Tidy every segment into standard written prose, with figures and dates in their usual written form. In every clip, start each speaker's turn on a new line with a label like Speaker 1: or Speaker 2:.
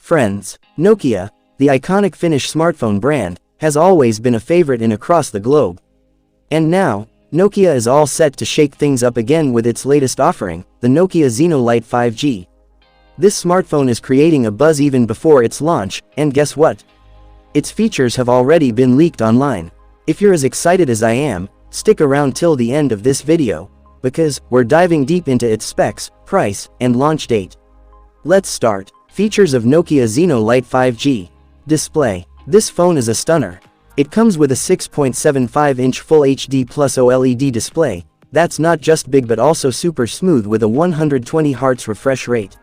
Speaker 1: Friends, Nokia, the iconic Finnish smartphone brand, has always been a favorite across the globe. And now, Nokia is all set to shake things up again with its latest offering, the Nokia Zeno Lite 5G. This smartphone is creating a buzz even before its launch, and guess what? Its features have already been leaked online. If you're as excited as I am, stick around till the end of this video, because we're diving deep into its specs, price, and launch date. Let's start. Features of Nokia Zeno Lite 5G. Display. This phone is a stunner. It comes with a 6.75-inch Full HD Plus OLED display. That's not just big but also super smooth with a 120 Hz refresh rate.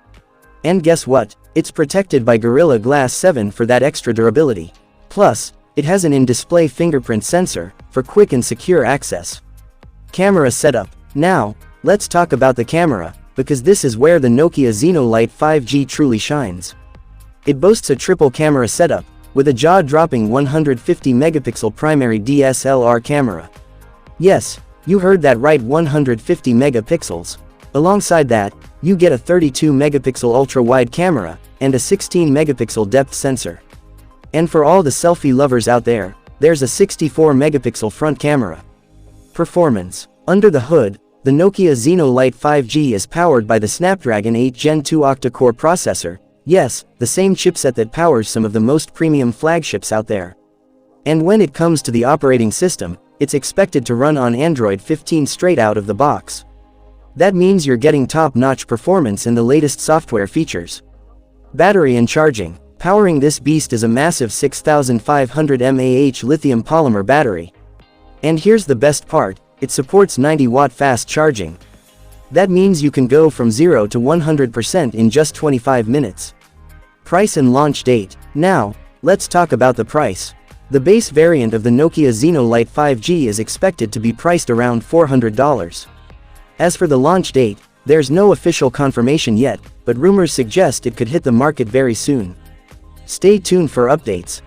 Speaker 1: And guess what? It's protected by Gorilla Glass 7 for that extra durability. Plus, it has an in-display fingerprint sensor for quick and secure access. Camera setup. Now, let's talk about the camera, because this is where the Nokia Zeno Lite 5G truly shines. It boasts a triple camera setup, with a jaw-dropping 150-megapixel primary DSLR camera. Yes, you heard that right, 150 megapixels. Alongside that, you get a 32-megapixel ultra-wide camera, and a 16-megapixel depth sensor. And for all the selfie lovers out there, there's a 64-megapixel front camera. Performance. Under the hood, the Nokia Zeno Lite 5G is powered by the Snapdragon 8 Gen 2 octa-core processor. Yes, the same chipset that powers some of the most premium flagships out there. And when it comes to the operating system, it's expected to run on Android 15 straight out of the box. That means you're getting top-notch performance in the latest software features. Battery and charging. Powering this beast is a massive 6500 mAh lithium polymer battery. And here's the best part, it supports 90-watt fast charging. That means you can go from 0 to 100% in just 25 minutes. Price and launch date. Now, let's talk about the price. The base variant of the Nokia Zeno Lite 5G is expected to be priced around $400. As for the launch date, there's no official confirmation yet, but rumors suggest it could hit the market very soon. Stay tuned for updates.